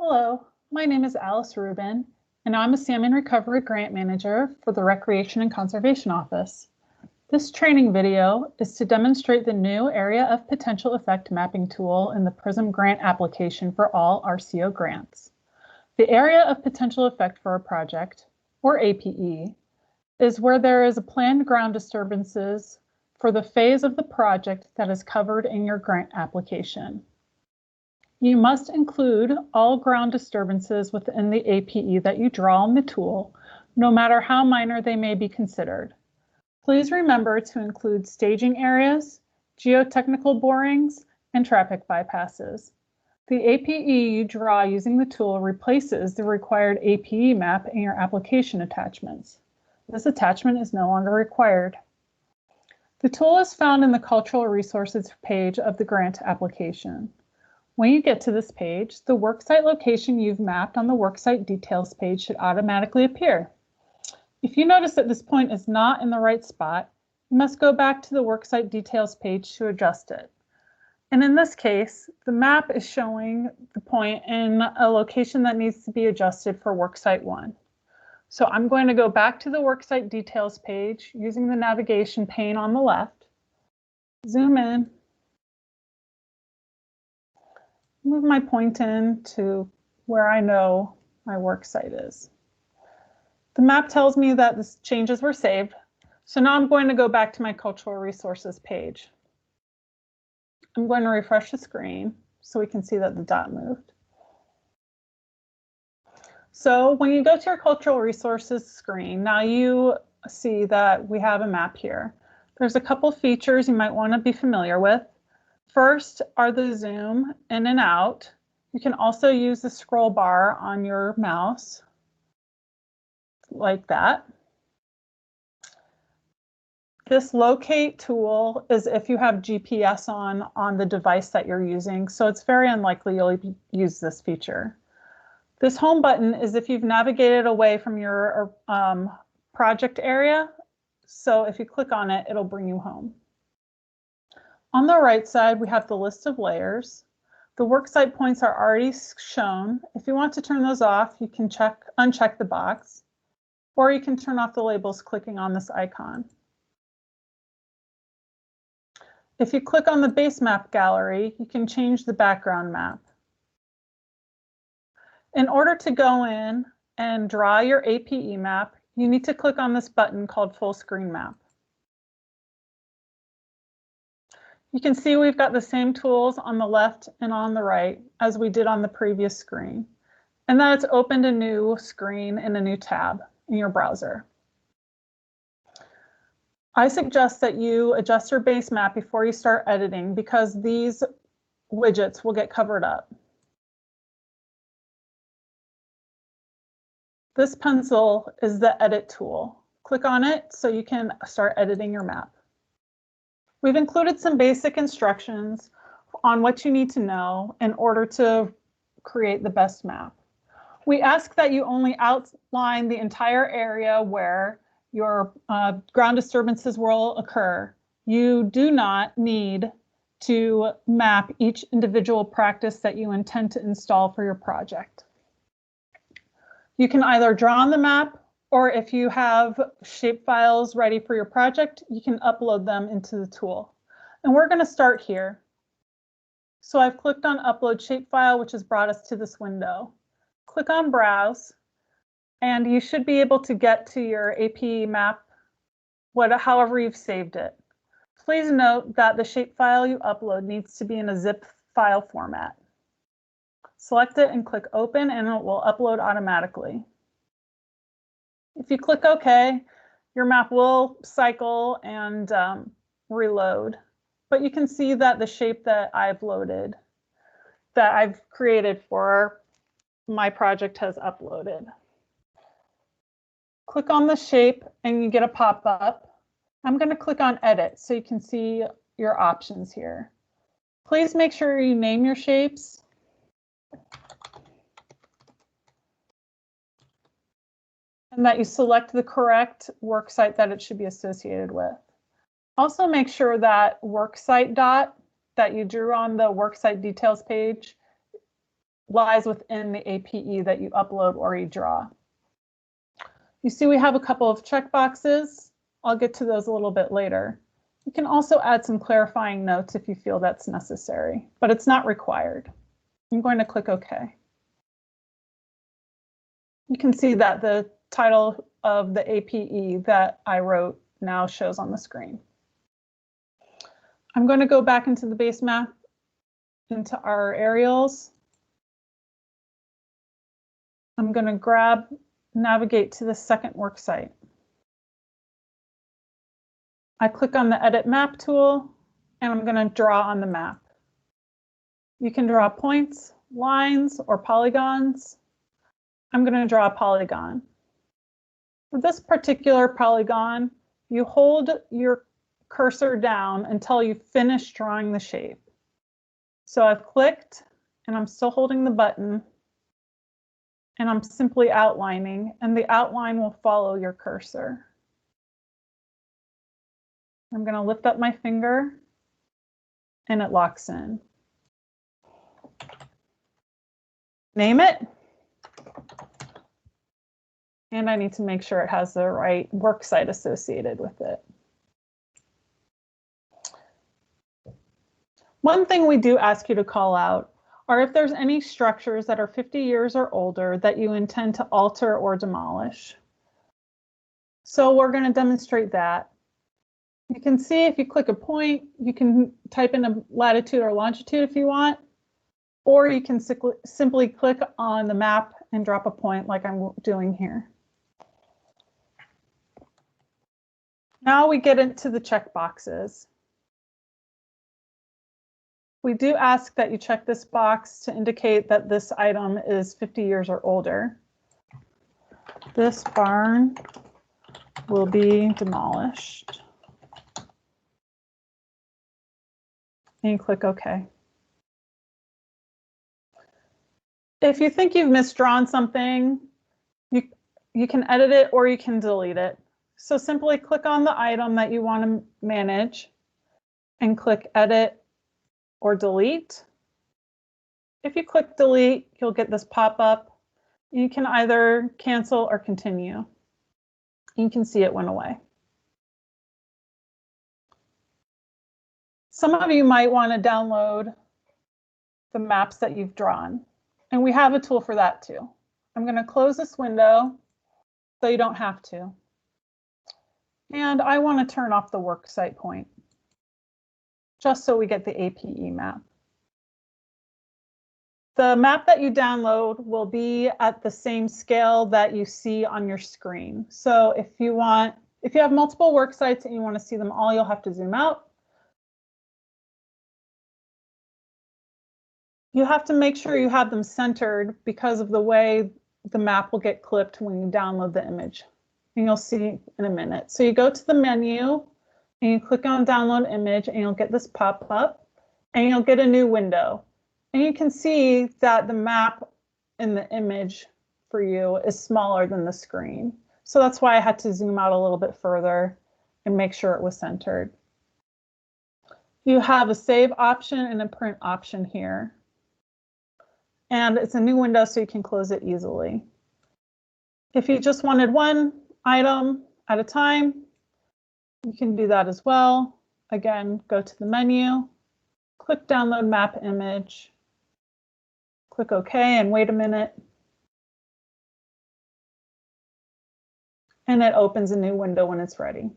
Hello, my name is Alice Rubin, and I'm a Salmon Recovery Grant Manager for the Recreation and Conservation Office. This training video is to demonstrate the new Area of Potential Effect mapping tool in the PRISM grant application for all RCO grants. The Area of Potential Effect for a project, or APE, is where there is a planned ground disturbances for the phase of the project that is covered in your grant application. You must include all ground disturbances within the APE that you draw on the tool, no matter how minor they may be considered. Please remember to include staging areas, geotechnical borings, and traffic bypasses. The APE you draw using the tool replaces the required APE map in your application attachments. This attachment is no longer required. The tool is found in the Cultural Resources page of the grant application. When you get to this page, the worksite location you've mapped on the worksite details page should automatically appear. If you notice that this point is not in the right spot, you must go back to the worksite details page to adjust it. And in this case, the map is showing the point in a location that needs to be adjusted for worksite 1. So I'm going to go back to the worksite details page using the navigation pane on the left, zoom in, move my point in to where I know my work site is. The map tells me that the changes were saved, so now I'm going to go back to my Cultural Resources page. I'm going to refresh the screen so we can see that the dot moved. So when you go to your Cultural Resources screen, now you see that we have a map here. There's a couple features you might want to be familiar with. First are the zoom in and out. You can also use the scroll bar on your mouse like that. This locate tool is if you have GPS on the device that you're using, so it's very unlikely you'll use this feature. This home button is if you've navigated away from your project area, so if you click on it, it'll bring you home. On the right side, we have the list of layers. The worksite points are already shown. If you want to turn those off, you can uncheck the box, or you can turn off the labels clicking on this icon. If you click on the base map gallery, you can change the background map. In order to go in and draw your APE map, you need to click on this button called Full Screen Map. You can see we've got the same tools on the left and on the right as we did on the previous screen, and that it's opened a new screen in a new tab in your browser. I suggest that you adjust your base map before you start editing because these widgets will get covered up. This pencil is the edit tool. Click on it so you can start editing your map. We've included some basic instructions on what you need to know in order to create the best map. We ask that you only outline the entire area where your ground disturbances will occur. You do not need to map each individual practice that you intend to install for your project. You can either draw on the map, or if you have shapefiles ready for your project, you can upload them into the tool. And we're going to start here. So I've clicked on Upload Shapefile, which has brought us to this window. Click on Browse, and you should be able to get to your APE map, however you've saved it. Please note that the shapefile you upload needs to be in a zip file format. Select it and click Open, and it will upload automatically. If you click OK, your map will cycle and reload. But you can see that the shape that I've loaded, that I've created for my project has uploaded. Click on the shape and you get a pop-up. I'm going to click on Edit so you can see your options here. Please make sure you name your shapes. And that you select the correct worksite that it should be associated with. Also make sure that worksite dot that you drew on the worksite details page lies within the APE that you upload or you draw. You see we have a couple of checkboxes. I'll get to those a little bit later. You can also add some clarifying notes if you feel that's necessary, but it's not required. I'm going to click OK. You can see that the title of the APE that I wrote now shows on the screen. I'm going to go back into the base map, into our aerials. I'm going to navigate to the second work site. I click on the Edit Map tool, and I'm going to draw on the map. You can draw points, lines, or polygons. I'm going to draw a polygon. For this particular polygon, you hold your cursor down until you finish drawing the shape. So I've clicked, and I'm still holding the button, and I'm simply outlining, and the outline will follow your cursor. I'm going to lift up my finger, and it locks in. Name it. And I need to make sure it has the right work site associated with it. One thing we do ask you to call out are if there's any structures that are 50 years or older that you intend to alter or demolish. So we're going to demonstrate that. You can see if you click a point, you can type in a latitude or longitude if you want, or you can simply click on the map and drop a point like I'm doing here. Now we get into the checkboxes. We do ask that you check this box to indicate that this item is 50 years or older. This barn will be demolished. And you click OK. If you think you've misdrawn something, you can edit it or you can delete it. So simply click on the item that you want to manage and click Edit or Delete. If you click Delete, you'll get this pop-up. You can either cancel or continue. You can see it went away. Some of you might want to download the maps that you've drawn, and we have a tool for that too. I'm going to close this window so you don't have to. And I want to turn off the work site point, just so we get the APE map. The map that you download will be at the same scale that you see on your screen. So if you have multiple work sites and you want to see them all, you'll have to zoom out. You have to make sure you have them centered because of the way the map will get clipped when you download the image. And you'll see in a minute. So you go to the menu and you click on Download Image and you'll get this pop-up and you'll get a new window. And you can see that the map in the image for you is smaller than the screen. So that's why I had to zoom out a little bit further and make sure it was centered. You have a save option and a print option here. And it's a new window so you can close it easily. If you just wanted one item at a time, you can do that as well. Again, go to the menu, click Download Map Image, click OK and wait a minute. And it opens a new window when it's ready.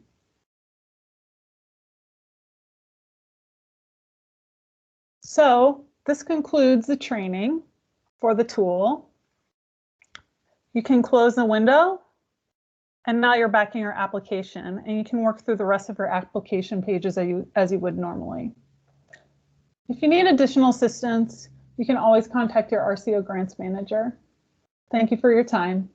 So this concludes the training for the tool. You can close the window. And now you're back in your application and you can work through the rest of your application pages as you would normally. If you need additional assistance, you can always contact your RCO grants manager. Thank you for your time.